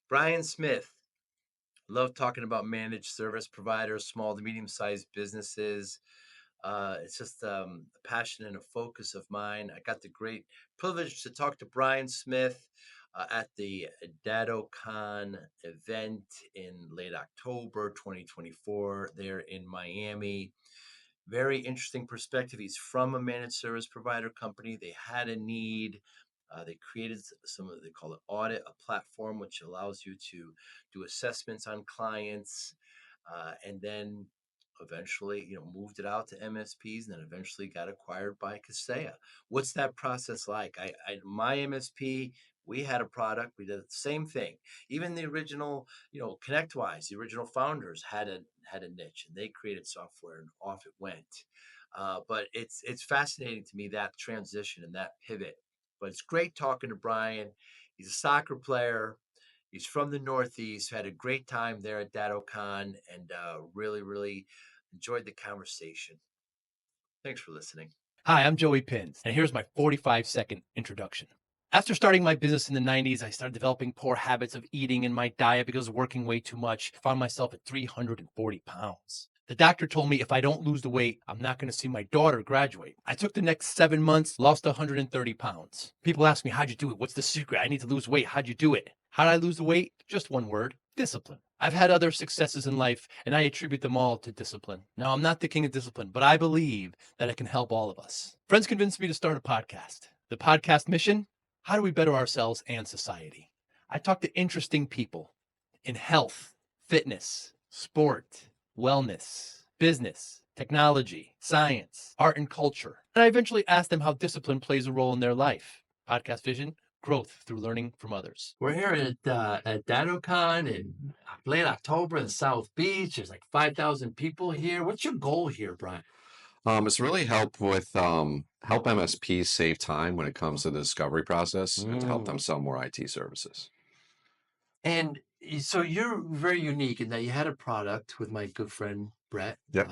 Bryan Smith. Love talking about managed service providers, small to medium sized businesses. It's just a passion and a focus of mine. I got the great privilege to talk to Bryan Smith at the Dattocon event in late October 2024 there in Miami. Very interesting perspective. He's from a managed service provider company. They had a need. They created some of they call it audit, a platform which allows you to do assessments on clients, and then eventually, moved it out to MSPs, and then eventually got acquired by Kaseya. What's that process like? My MSP, we had a product. We did the same thing. Even the original, ConnectWise, the original founders had a niche, and they created software, and off it went. But it's fascinating to me, that transition and that pivot. But it's great talking to Bryan. He's a soccer player. He's from the Northeast. Had a great time there at Dattocon, and really, really enjoyed the conversation. Thanks for listening. Hi, I'm Joey Pinz, and here's my 45-second introduction. After starting my business in the 90s, I started developing poor habits of eating in my diet because of working way too much. I found myself at 340 pounds. The doctor told me if I don't lose the weight, I'm not going to see my daughter graduate. I took the next 7 months, lost 130 pounds. People ask me, how'd you do it? What's the secret? I need to lose weight. How'd you do it? How did I lose the weight? Just one word: discipline. I've had other successes in life, and I attribute them all to discipline. Now, I'm not the king of discipline, but I believe that it can help all of us. Friends convinced me to start a podcast. The podcast mission: how do we better ourselves and society? I talk to interesting people in health, fitness, sport, wellness, business, technology, science, art, and culture. And I eventually ask them how discipline plays a role in their life. Podcast vision: growth through learning from others. We're here at Dattocon in late October in South Beach. There's like 5,000 people here. What's your goal here, Bryan? It's really help MSPs save time when it comes to the discovery process and to help them sell more IT services. And so you're very unique in that you had a product with my good friend Brett, Yep.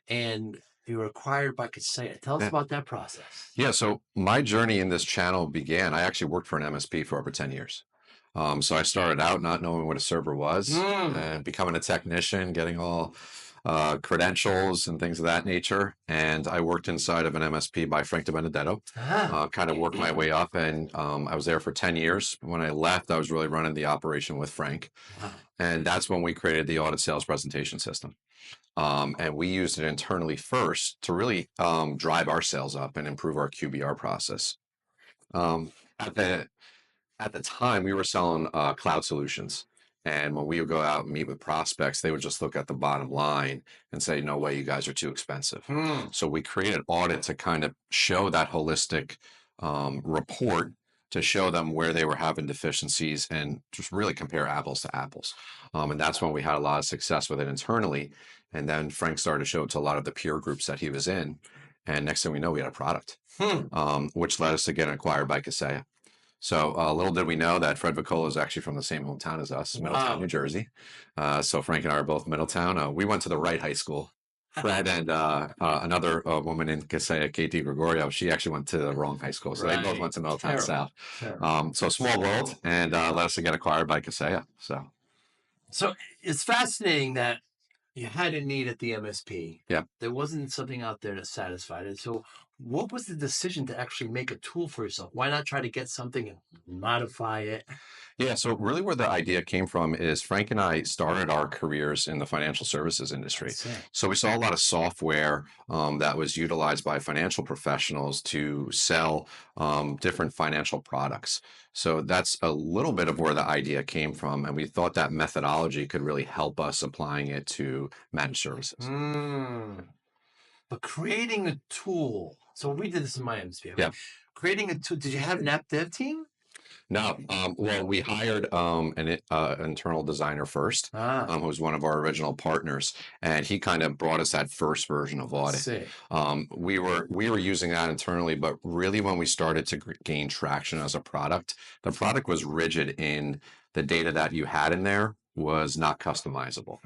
and you were acquired by Kaseya. Tell us Yeah. about that process. Yeah, so my journey in this channel began. I actually worked for an MSP for over 10 years. So I started out not knowing what a server was and becoming a technician, getting all credentials and things of that nature. And I worked inside of an MSP by Frank DiBenedetto, kind of worked my way up, and I was there for 10 years. When I left, I was really running the operation with Frank. Wow. And that's when we created the audit sales presentation system. And we used it internally first to really drive our sales up and improve our QBR process. Um, at the time, we were selling cloud solutions. And when we would go out and meet with prospects, they would just look at the bottom line and say, no way, you guys are too expensive. So we created audit to kind of show that holistic report, to show them where they were having deficiencies and just really compare apples to apples. And that's when we had a lot of success with it internally. And then Frank started to show it to a lot of the peer groups that he was in. And next thing we know, we had a product, which led us to getting acquired by Kaseya. So little did we know that Fred Vicola is actually from the same hometown as us, Middletown, New Jersey. So Frank and I are both Middletown. We went to the right high school. Fred and another woman in Kaseya, Katie Gregorio, she actually went to the wrong high school. So they both went to Middletown South. So small world, and led us to get acquired by Kaseya. So it's fascinating that you had a need at the MSP. Yeah. There wasn't something out there that satisfied it. So what was the decision to actually make a tool for yourself? Why not try to get something and modify it? Yeah, so really where the idea came from is Frank and I started our careers in the financial services industry. So we saw a lot of software that was utilized by financial professionals to sell different financial products. So that's a little bit of where the idea came from. And we thought that methodology could really help us applying it to managed services. But creating a tool. So we did this in my MSP. Yeah. Creating a tool. Did you have an app dev team? No, well, we hired an internal designer first, who was one of our original partners, and he kind of brought us that first version of audit. We were using that internally, but really when we started to gain traction as a product, the product was rigid in the data that you had in there was not customizable.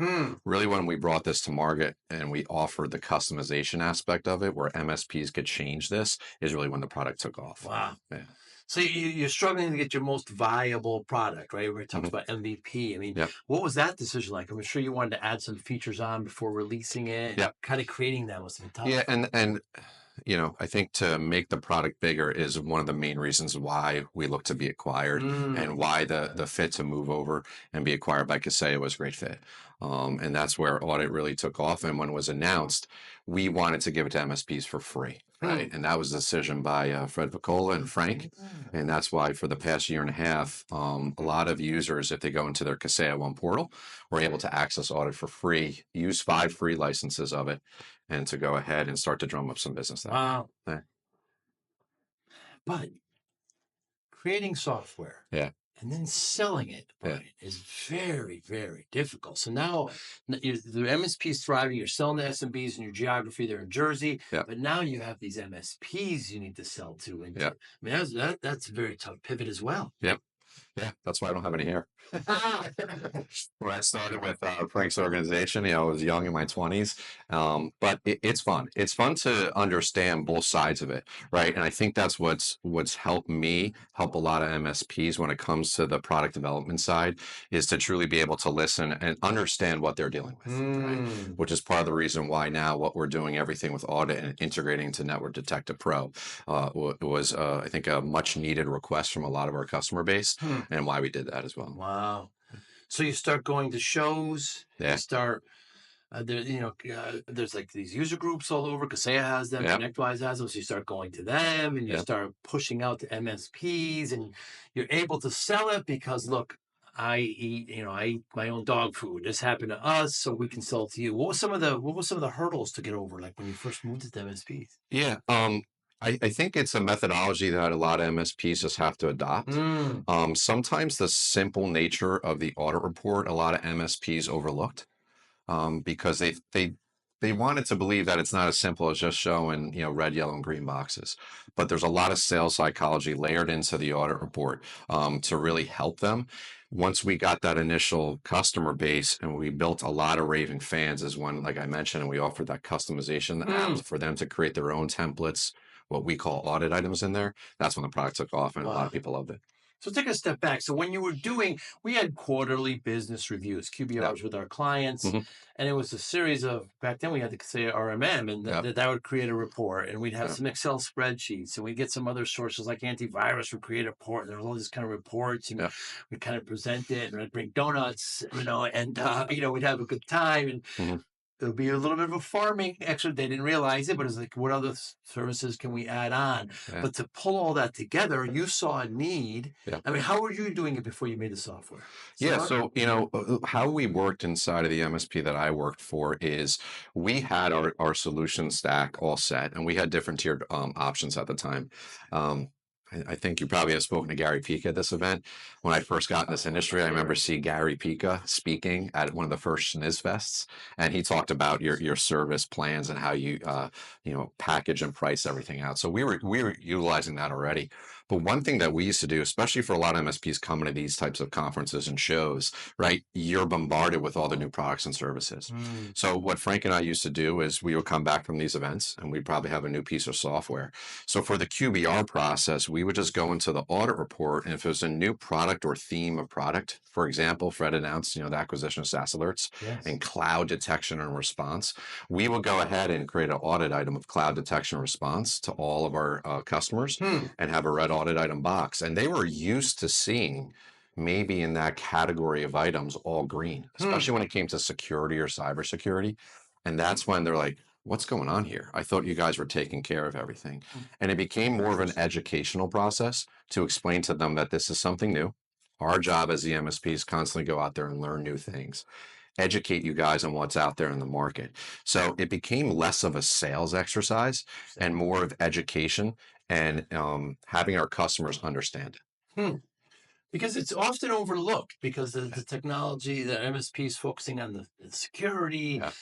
Really, when we brought this to market and we offered the customization aspect of it, where MSPs could change this, is really when the product took off. Wow. Yeah. So you're struggling to get your most viable product, right? We talked Mhm. about MVP. I mean, Yep. what was that decision like? I'm sure you wanted to add some features on before releasing it. Yep. Kind of creating that must have been Yeah, tough. and I think to make the product bigger is one of the main reasons why we look to be acquired and Mm. why the fit to move over and be acquired by Kaseya was a great fit. And that's where audit really took off. And when it was announced, we wanted to give it to MSPs for free, right? Hmm. And that was a decision by Fred Vicola and Frank. Mm. And that's why for the past year and a half, a lot of users, if they go into their Kaseya One portal, were able to access audit for free, use 5 free licenses of it, and to go ahead and start to drum up some business that way. Wow. Yeah. But creating software Yeah. and then selling it, Yeah. Brian, is very, very difficult. So now the MSP is thriving. You're selling to SMBs in your geography. They're in Jersey, Yeah. but now you have these MSPs you need to sell to. And Yeah. I mean, that's a very tough pivot as well. Yep. Yeah, that's why I don't have any hair. When I started with Frank's organization, I was young in my 20s, but it's fun. It's fun to understand both sides of it, right? And I think that's what's helped me help a lot of MSPs when it comes to the product development side is to truly be able to listen and understand what they're dealing with, right? Mm. Which is part of the reason why now what we're doing everything with audit and integrating to Network Detective Pro was I think a much needed request from a lot of our customer base Hmm. and why we did that as well. Wow. So you start going to shows. Yeah. You start there's like these user groups all over. Kaseya has them, Yeah. ConnectWise has them. So you start going to them and you Yeah. start pushing out to MSPs, and you're able to sell it because look, I eat my own dog food. This happened to us, so we can sell it to you. What was some of the hurdles to get over, like when you first moved to MSPs? Yeah. I think it's a methodology that a lot of MSPs just have to adopt. Mm. Sometimes the simple nature of the audit report, a lot of MSPs overlooked because they wanted to believe that it's not as simple as just showing red, yellow, and green boxes. But there's a lot of sales psychology layered into the audit report to really help them. Once we got that initial customer base and we built a lot of raving fans, is when, like I mentioned, and we offered that customization apps Mm. for them to create their own templates, what we call audit items in there. That's when the product took off, and a lot Wow. of people loved it. So take a step back. So when you were we had quarterly business reviews, Yeah. QBRs with our clients, Mhm. and it was a series of, back then we had to say RMM, and Yeah. that would create a report, and we'd have Yeah. some Excel spreadsheets, and we'd get some other sources like antivirus would create a report, and there was all these kind of reports, and Yeah. we'd kind of present it, and I'd bring donuts, and we'd have a good time, and Mhm. it'll be a little bit of a farming extra. They didn't realize it, but it's like, what other services can we add on? Yeah. But to pull all that together, you saw a need. Yeah. I mean, how were you doing it before you made the software? Yeah, Similar? so how we worked inside of the MSP that I worked for is we had our solution stack all set, and we had different tiered options at the time. Um, I think you probably have spoken to Gary Pica at this event. When I first got in this industry, I remember seeing Gary Pica speaking at one of the first Schniz Fests, and he talked about your service plans and how you package and price everything out. So we were utilizing that already. But one thing that we used to do, especially for a lot of MSPs coming to these types of conferences and shows, right? You're bombarded with all the new products and services. Mm. So what Frank and I used to do is we would come back from these events and we'd probably have a new piece of software. So for the QBR process, we would just go into the audit report, and if it was a new product or theme of product, for example, Fred announced, the acquisition of SaaS alerts Yes. and cloud detection and response, we would go ahead and create an audit item of cloud detection and response to all of our customers Hmm. and have a red audit item box. And they were used to seeing maybe in that category of items all green, especially when it came to security or cybersecurity. And that's when they're like, what's going on here? I thought you guys were taking care of everything. And it became more of an educational process to explain to them that this is something new. Our job as the MSP is constantly go out there and learn new things, educate you guys on what's out there in the market. So it became less of a sales exercise and more of education and having our customers understand it. Hmm. Because it's often overlooked because the technology, the MSP is focusing on the security. Yeah.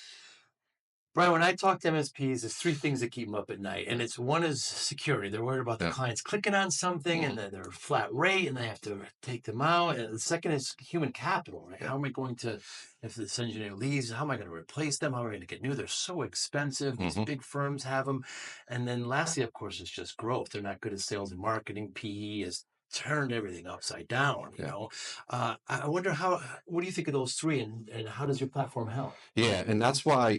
Brian, when I talk to MSPs, there's three things that keep them up at night. And it's one is security. They're worried about the Yeah. clients clicking on something and Mhm. then they're flat rate and they have to take them out. And the second is human capital, right? Yeah. How am I going to, if this engineer leaves, how am I going to replace them? How am I going to get new? They're so expensive. These Mhm. big firms have them. And then lastly, of course, it's just growth. They're not good at sales and marketing. PE has turned everything upside down, you Yeah. know. I wonder what do you think of those three and how does your platform help? Yeah, and that's why,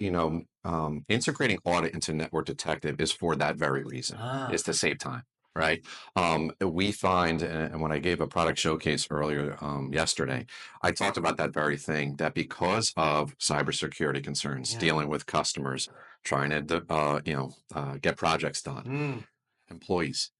integrating audit into Network Detective is for that very reason, Ah, is to save time, right? We find, and when I gave a product showcase earlier yesterday, I talked about that very thing, that because of cybersecurity concerns, yeah. dealing with customers, trying to, get projects done, Mm. employees.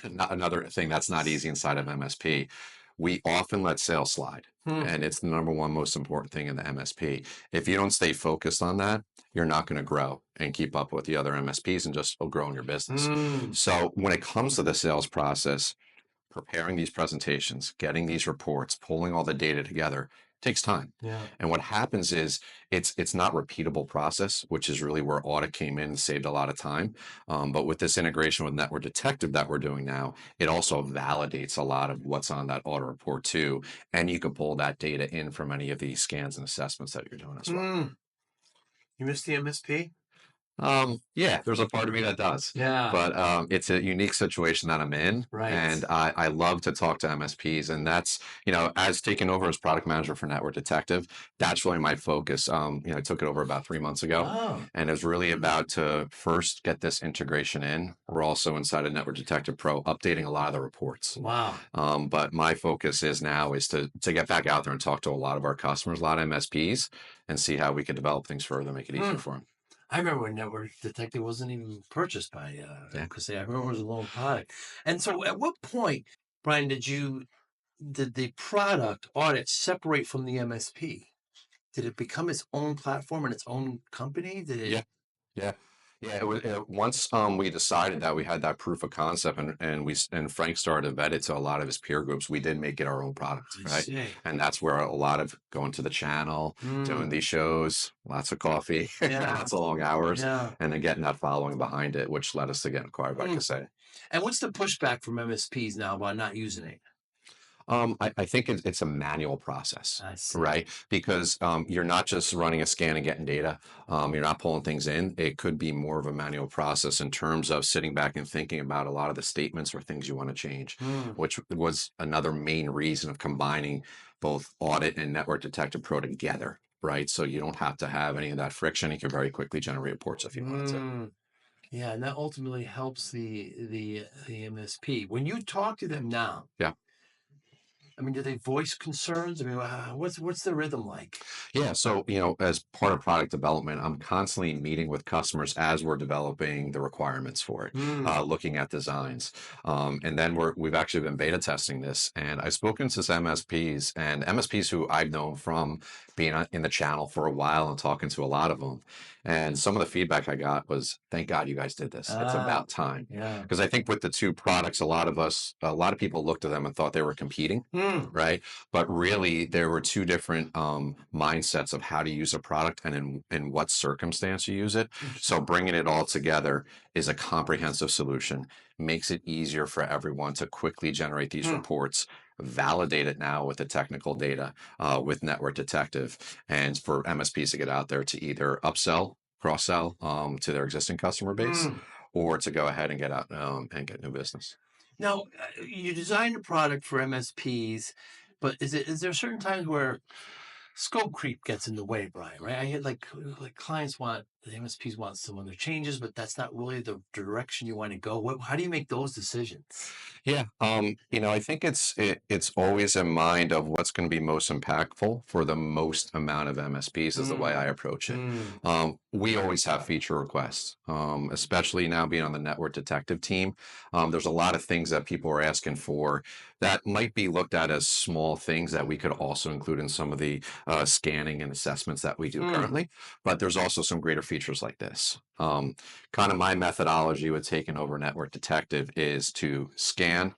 Not another thing that's not easy inside of MSP. We often let sales slide, Hmm. and it's the number one most important thing in the MSP. If you don't stay focused on that, you're not going to grow and keep up with the other MSPs and just grow in your business. Mm. So when it comes to the sales process, preparing these presentations, getting these reports, pulling all the data together takes time. Yeah. And what happens is it's not repeatable process, which is really where audit came in and saved a lot of time. But with this integration with Network Detective that we're doing now, it also validates a lot of what's on that audit report too. And you can pull that data in from any of these scans and assessments that you're doing as well. Mm. You missed the MSP? Yeah, there's a part of me that does, Yeah. but it's a unique situation that I'm in, Right. and I love to talk to MSPs, and that's as taking over as product manager for Network Detective, that's really my focus. I took it over about 3 months ago, Oh. and it was really about to first get this integration in. We're also inside of Network Detective Pro updating a lot of the reports. Wow. But my focus is now is to get back out there and talk to a lot of our customers, a lot of MSPs, and see how we could develop things further, make it easier for them. I remember when Network Detective wasn't even purchased by Yeah. Kaseya. I remember it was a lone product. And so at what point, Brian, did the product audit separate from the MSP? Did it become its own platform and its own company? Did it? Yeah. Yeah. Yeah, it was once we decided that we had that proof of concept, and Frank started to vet it to a lot of his peer groups. We did make it our own product, I right? see. And that's where a lot of going to the channel, doing Mm. these shows, lots of coffee, Yeah. lots of long hours, Yeah. and then getting that following behind it, which led us to get acquired by Mm. Kaseya. And what's the pushback from MSPs now about not using it? I think it's a manual process, I see. right? Because you're not just running a scan and getting data. You're not pulling things in. It could be more of a manual process in terms of sitting back and thinking about a lot of the statements or things you want to change, Mm. which was another main reason of combining both audit and Network Detective Pro together, right? So you don't have to have any of that friction. You can very quickly generate reports if you wanted to. Mm. Yeah, and that ultimately helps the MSP. When you talk to them now, Yeah. I mean, do they voice concerns? I mean, what's the rhythm like? Yeah, so as part of product development, I'm constantly meeting with customers as we're developing the requirements for it, Mm. looking at designs, and then we've actually been beta testing this. And I've spoken to some MSPs who I've known from being in the channel for a while and talking to a lot of them. And some of the feedback I got was, "Thank God you guys did this. It's Ah, about time." yeah. Because I think with the two products, a lot of people looked at them and thought they were competing, Mm. right? But really, there were two different mindsets of how to use a product and in what circumstance you use it. So bringing it all together is a comprehensive solution, makes it easier for everyone to quickly generate these Mm. reports, validate it now with the technical data with Network Detective, and for MSPs to get out there to either upsell, cross sell to their existing customer base, Mm. or to go ahead and get out and get new business. Now, you designed a product for MSPs, but is there certain times where scope creep gets in the way, Brian? Right? I hear like clients want the MSPs want some other changes, but that's not really the direction you want to go. How do you make those decisions? Yeah, I think it's always in mind of what's going to be most impactful for the most amount of MSPs is the way I Mm. approach it. Mm. We always have feature requests, especially now being on the Network Detective team. There's a lot of things that people are asking for that might be looked at as small things that we could also include in some of the scanning and assessments that we do Mm. currently. But there's also some greater features like this. Kind of my methodology with taking over Network Detective is to scan,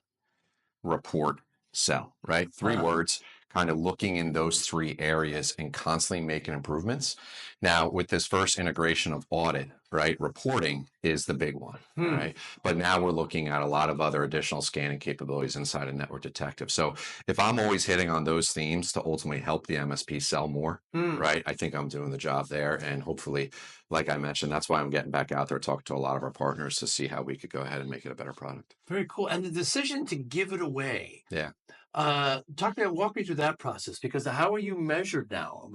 report, sell, right? Three Uh-huh. words, kind of looking in those 3 areas and constantly making improvements. Now, with this first integration of audit, right, reporting is the big one, right? But now we're looking at a lot of other additional scanning capabilities inside of Network Detective. So if I'm always hitting on those themes to ultimately help the MSP sell more, right, I think I'm doing the job there. And hopefully, like I mentioned, that's why I'm getting back out there talking to a lot of our partners to see how we could go ahead and make it a better product. Very cool. And the decision to give it away. Yeah. Walk me through that process, because how are you measured now?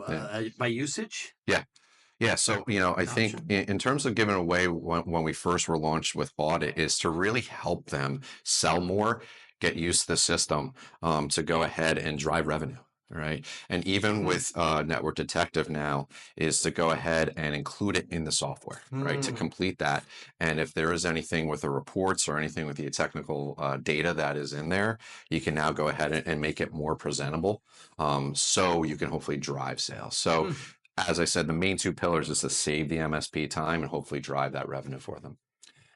By usage? Yeah. Yeah. So, I think in terms of giving away when we first were launched with audit is to really help them sell more, get used to the system, to go ahead and drive revenue. Right. And even with Network Detective now is to go ahead and include it in the software, right, to complete that. And if there is anything with the reports or anything with the technical data that is in there, you can now go ahead and make it more presentable, so you can hopefully drive sales. So as I said, the main 2 pillars is to save the MSP time and hopefully drive that revenue for them.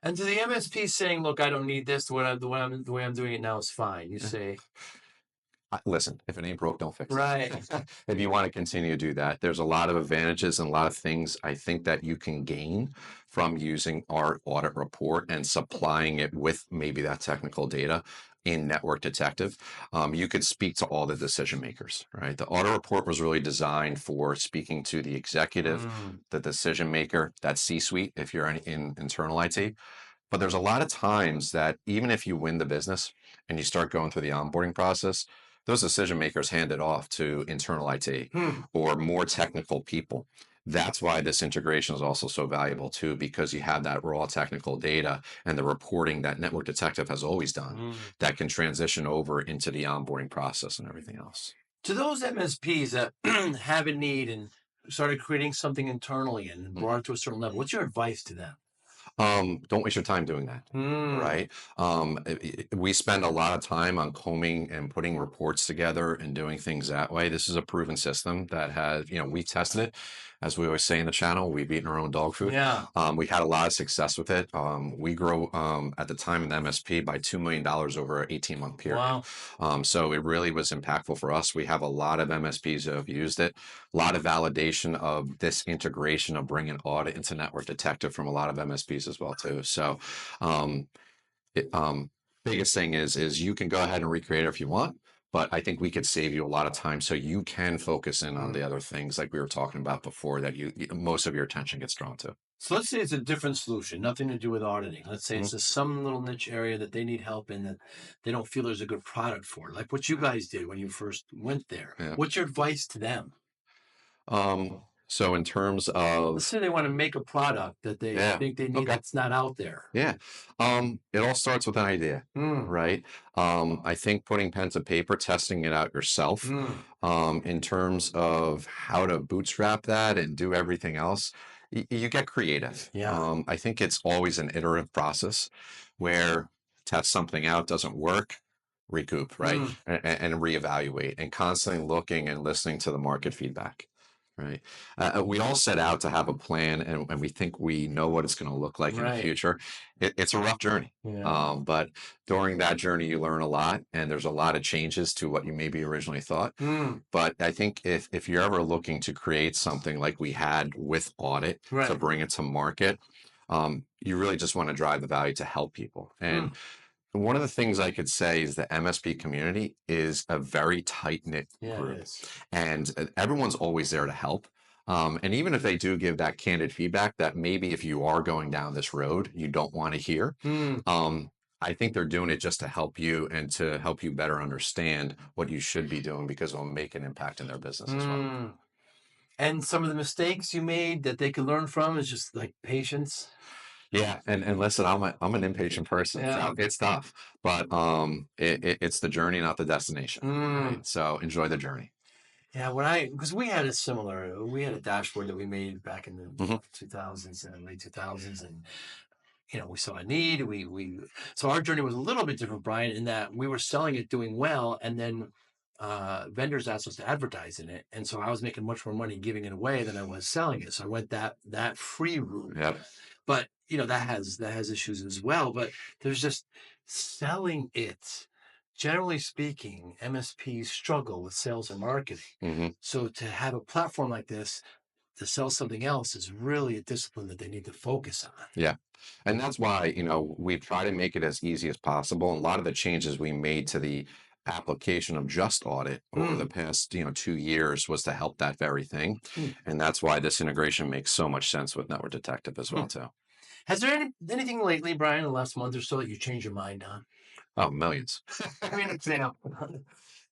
And to the MSP saying, look, I don't need this, the way I'm doing it now is fine. You say, Listen, if it ain't broke, don't fix it. right. If you want to continue to do that, there's a lot of advantages and a lot of things I think that you can gain from using our audit report and supplying it with maybe that technical data in Network Detective. You could speak to all the decision makers, right? The audit report was really designed for speaking to the executive, the decision maker, that C-suite, if you're in internal IT. But there's a lot of times that even if you win the business and you start going through the onboarding process, those decision makers hand it off to internal IT or more technical people. That's why this integration is also so valuable too, because you have that raw technical data and the reporting that Network Detective has always done that can transition over into the onboarding process and everything else. To those MSPs that have a need and started creating something internally and brought it to a certain level, what's your advice to them? Don't waste your time doing that, right? We spend a lot of time on combing and putting reports together and doing things that way. This is a proven system that has, we tested it. As we always say in the channel, we've eaten our own dog food. Yeah. We had a lot of success with it. We grow at the time in the MSP by $2 million over an 18-month period. Wow. So it really was impactful for us. We have a lot of MSPs who have used it. A lot of validation of this integration of bringing audit into Network Detective from a lot of MSPs as well too. So, biggest thing is you can go ahead and recreate it if you want, but I think we could save you a lot of time so you can focus in on the other things like we were talking about before that most of your attention gets drawn to. So let's say it's a different solution, nothing to do with auditing. Let's say it's some little niche area that they need help in that they don't feel there's a good product for, like what you guys did when you first went there. Yeah. What's your advice to them? So in terms Let's of, say they want to make a product that they think they need that's not out there. yeah, it all starts with an idea, right? I think putting pen to paper, testing it out yourself, in terms of how to bootstrap that and do everything else, you get creative. Yeah. I think it's always an iterative process where test something out, doesn't work, recoup, right? And reevaluate and constantly looking and listening to the market feedback. Right. We all set out to have a plan and we think we know what it's going to look like in the future. It's a rough journey. Yeah. But during that journey, you learn a lot and there's a lot of changes to what you maybe originally thought. But I think if you're ever looking to create something like we had with audit to bring it to market, you really just want to drive the value to help people. And one of the things I could say is the MSP community is a very tight-knit group. It is. And everyone's always there to help. And even if they do give that candid feedback that maybe if you are going down this road, you don't want to hear, I think they're doing it just to help you and to help you better understand what you should be doing because it'll make an impact in their business as well. And some of the mistakes you made that they could learn from is just like patience. Yeah, and listen, I'm an impatient person. Yeah. So it's tough, but it's the journey, not the destination. Right? So enjoy the journey. Yeah, because we had a dashboard that we made back in the 2000s and late 2000s, and we saw a need. So our journey was a little bit different, Brian, in that we were selling it, doing well, and then vendors asked us to advertise in it, and so I was making much more money giving it away than I was selling it. So I went that free route. Yep. But that has issues as well. But there's just selling it generally speaking, MSPs struggle with sales and marketing. Mhm. So to have a platform like this to sell something else is really a discipline that they need to focus on. Yeah. And that's why, we've tried to make it as easy as possible. And a lot of the changes we made to the application of just audit over the Mm. past, 2 years was to help that very thing. Mm. And that's why this integration makes so much sense with Network Detective as well, Mm. too. Has there anything lately, Brian, in the last month or so that you changed your mind on? Oh, millions. Give me an example.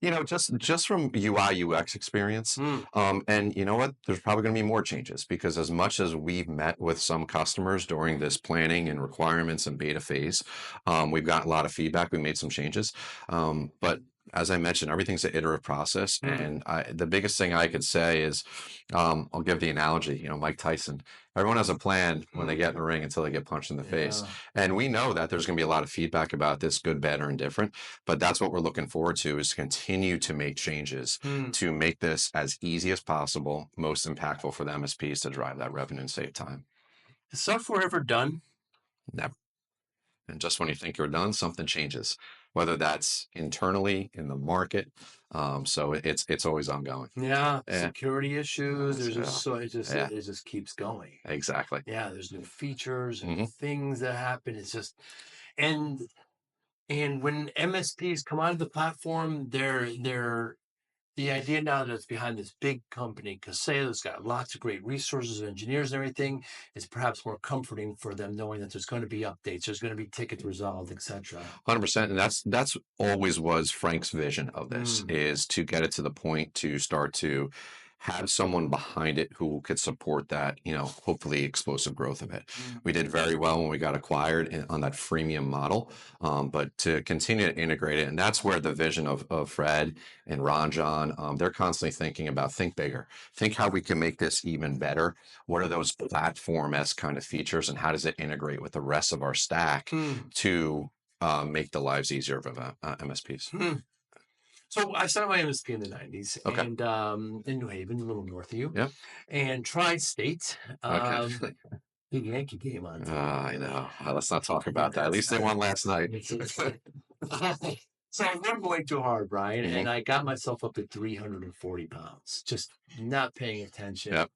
Just from UI UX experience. Mm. And you know what? There's probably going to be more changes because as much as we've met with some customers during this planning and requirements and beta phase, we've gotten a lot of feedback. We made some changes. But as I mentioned, everything's an iterative process. Mm. And the biggest thing I could say is, I'll give the analogy, Mike Tyson. Everyone has a plan when they get in the ring until they get punched in the face. Yeah. And we know that there's going to be a lot of feedback about this, good, bad, or indifferent. But that's what we're looking forward to is to continue to make changes Mm. to make this as easy as possible, most impactful for the MSPs to drive that revenue and save time. Is software ever done? Never. And just when you think you're done, something changes, whether that's internally in the market. So it's always ongoing. Yeah. Yeah. Security issues. There's Yeah. just so it just keeps going. Exactly. Yeah, there's new features and Mhm. things that happen. It's just and when MSPs come onto the platform, they're the idea now that it's behind this big company, Kaseya, that's got lots of great resources and engineers and everything, is perhaps more comforting for them knowing that there's going to be updates, there's going to be tickets resolved, etc. 100%. And that's always was Frank's vision of this Mm. is to get it to the point to start to have someone behind it who could support that, hopefully explosive growth of it. Mm. We did very well when we got acquired on that freemium model, but to continue to integrate it, and that's where the vision of Fred and Ranjan, they're constantly thinking about think bigger, think how we can make this even better. What are those platform-esque kind of features, and how does it integrate with the rest of our stack Mm. to make the lives easier of MSPs? Mm. So I started my MSP in the 90s Okay. and in New Haven, a little north of you, Yep. and Tri-State. Okay. Big Yankee game on today. I know. Let's not talk about that. At least they won last night. So I worked way too hard, Brian, Mhm. and I got myself up to 340 pounds, just not paying attention. Yep.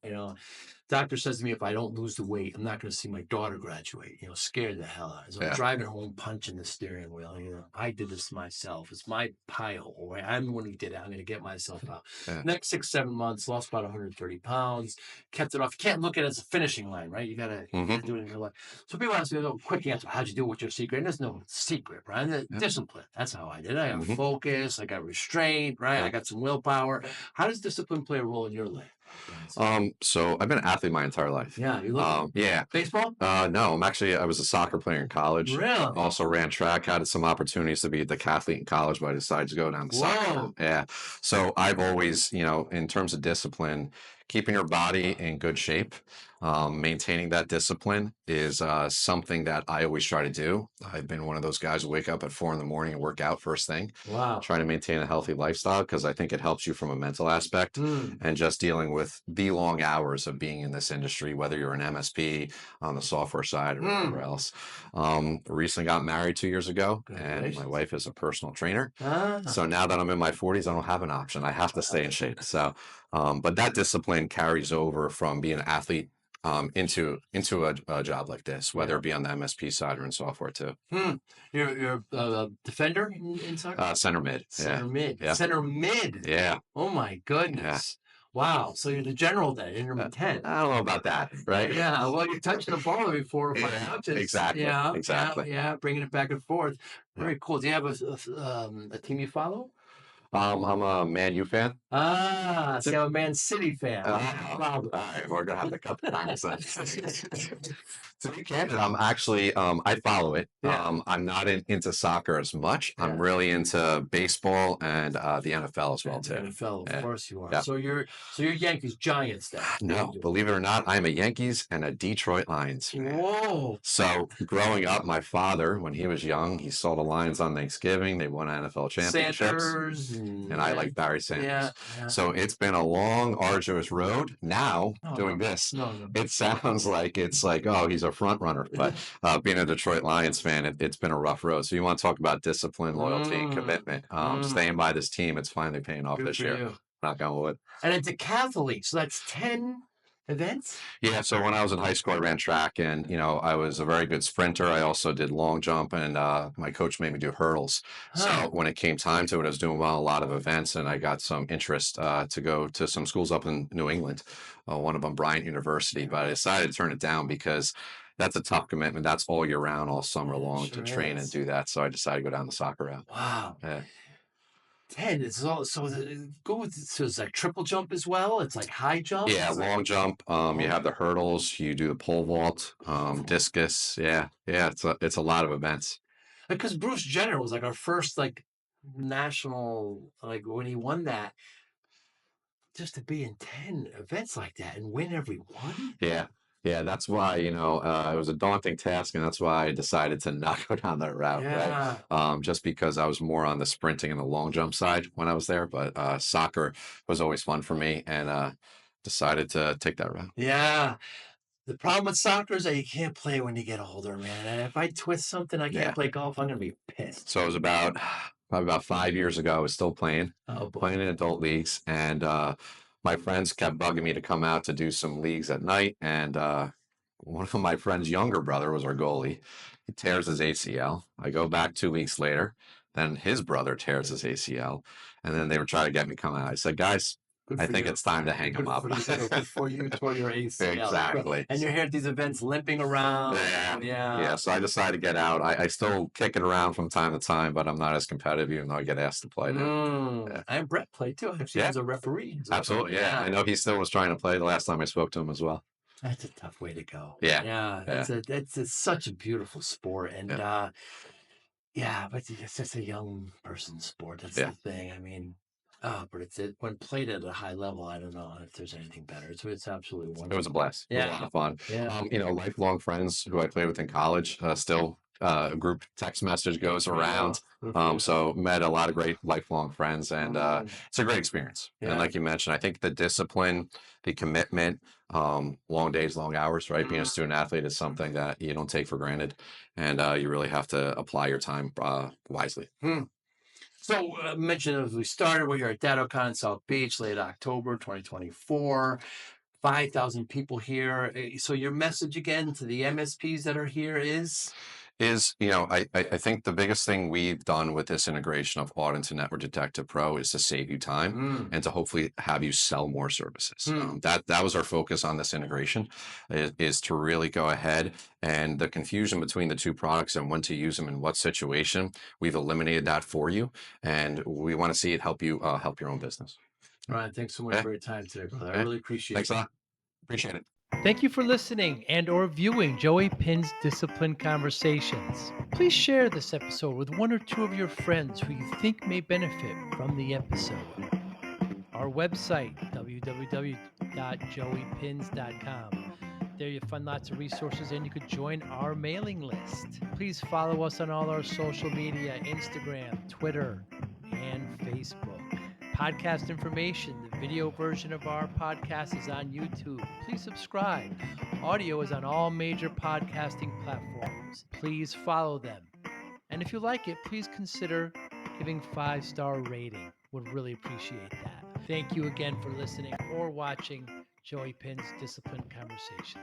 Doctor says to me, if I don't lose the weight, I'm not going to see my daughter graduate. Scared the hell out. So I'm Yeah. driving home, punching the steering wheel. I did this myself. It's my pie hole. Right? I'm the one who did it. I'm going to get myself out. Yeah. Next 6-7 months, lost about 130 pounds, kept it off. You can't look at it as a finishing line, right? You got to Mhm. do it in your life. So people ask me a quick answer. How'd you do it with your secret? And there's no secret, Brian. The Yeah. discipline. That's how I did it. I got Mhm. focus. I got restraint, right? Yeah. I got some willpower. How does discipline play a role in your life? So I've been an athlete my entire life. Yeah, you look Yeah. baseball? No, I was a soccer player in college. Really? Also ran track, had some opportunities to be a decathlete in college, but I decided to go down the soccer. Whoa. Yeah. So I've always, in terms of discipline, keeping your body in good shape, maintaining that discipline is something that I always try to do. I've been one of those guys who wake up at 4 a.m. and work out first thing, Wow. trying to maintain a healthy lifestyle because I think it helps you from a mental aspect Mm. and just dealing with the long hours of being in this industry, whether you're an MSP on the software side or whatever else. Recently got married 2 years ago, and my Congratulations. wife is a personal trainer. Ah. So now that I'm in my 40s, I don't have an option. I have to stay in shape. So, but that discipline carries over from being an athlete into a job like this, whether it be on the MSP side or in software too. You're a defender in soccer? Center mid. Center mid. Yeah. Center mid. Yeah. Oh my goodness. Wow. So you're the general then, in 10. I don't know about that, right? Yeah. Well, you're touching the ball every 4 or 5 touches. Exactly. Yeah. Exactly. Yeah. Bringing it back and forth. Very cool. Do you have a team you follow? I'm a Man U fan. Ah, see, I'm a Man City fan. All right, we're gonna have to cut the conversation. To be candid, I'm actually I follow it. Yeah. I'm not into soccer as much. Yeah. I'm really into baseball and the NFL as well too. NFL, of Yeah. course you are. Yeah. So you're Yankees Giants then. No, believe it or not, I'm a Yankees and a Detroit Lions fan. Whoa. So growing up, my father, when he was young, he saw the Lions on Thanksgiving. They won NFL championships. Sanders. and I like Barry Sanders. Yeah. So it's been a long, arduous road. Now doing this, No. it sounds like it's like, oh, he's a front runner. But being a Detroit Lions fan, it's been a rough road. So you want to talk about discipline, loyalty, and commitment. Staying by this team, it's finally paying off Good this for year. you. Knock on wood. And it's a decathlete, so that's 10 events? Yeah, so when I was in high school, I ran track, and I was a very good sprinter. I also did long jump, and my coach made me do hurdles. So when it came time to it, I was doing well in a lot of events, and I got some interest to go to some schools up in New England. One of them, Bryant University, but I decided to turn it down because that's a tough commitment. That's all year round, all summer long to train and do that. So I decided to go down the soccer route. Wow. Yeah. 10 is all, so it's like triple jump as well. It's like high jump. Yeah, long jump. You have the hurdles. You do the pole vault, discus. Yeah. It's a lot of events. Because Bruce Jenner was like our first like national, like when he won that, just to be in 10 events like that and win every one. Yeah, that's why, it was a daunting task, and that's why I decided to not go down that route, right? Just because I was more on the sprinting and the long jump side when I was there, but soccer was always fun for me, and decided to take that route. Yeah. The problem with soccer is that you can't play when you get older, man. And if I twist something, I can't play golf, I'm going to be pissed. So it was probably about 5 years ago, I was still playing in adult leagues, and my friends kept bugging me to come out to do some leagues at night. And one of my friend's younger brother was our goalie. He tears his ACL. I go back 2 weeks later. Then his brother tears his ACL. And then they were trying to get me to come out. I said, guys, I think it's time to hang him up. Before you tore your ACL. Exactly. And you're here at these events limping around. Yeah. So I decided to get out. I still kick it around from time to time, but I'm not as competitive, even though I get asked to play now. And Brett played too. Actually, as a referee. Absolutely. Yeah. I know he still was trying to play the last time I spoke to him as well. That's a tough way to go. Yeah. It's such a beautiful sport. And but it's just a young person's sport. That's the thing. I mean, but when played at a high level, I don't know if there's anything better. It's absolutely wonderful. It was a blast. It was a lot of fun. Yeah. Lifelong friends who I played with in college, still a group text message goes around. So met a lot of great lifelong friends, and it's a great experience. And like you mentioned, I think the discipline, the commitment, long days, long hours, right? Being a student athlete is something that you don't take for granted, and you really have to apply your time wisely. So I mentioned as we started, we're here at Dattocon, South Beach, late October 2024. 5,000 people here. So your message again to the MSPs that are here is? I think the biggest thing we've done with this integration of Audit to Network Detective Pro is to save you time and to hopefully have you sell more services. That was our focus on this integration, is to really go ahead, and the confusion between the two products and when to use them in what situation, we've eliminated that for you, and we want to see it help you help your own business. Ryan, thanks so much for your time today, brother. I really appreciate it. Thanks a lot. Appreciate it. Thank you for listening and or viewing Joey Pinz Discipline Conversations. Please share this episode with one or two of your friends who you think may benefit from the episode. Our website, www.joeypinz.com. There you'll find lots of resources, and you could join our mailing list. Please follow us on all our social media, Instagram, Twitter, and Facebook. Podcast information, the video version of our podcast is on YouTube. Please subscribe. Audio is on all major podcasting platforms. Please follow them. And if you like it, please consider giving 5-star rating. Would really appreciate that. Thank you again for listening or watching Joey Pinz Discipline Conversations.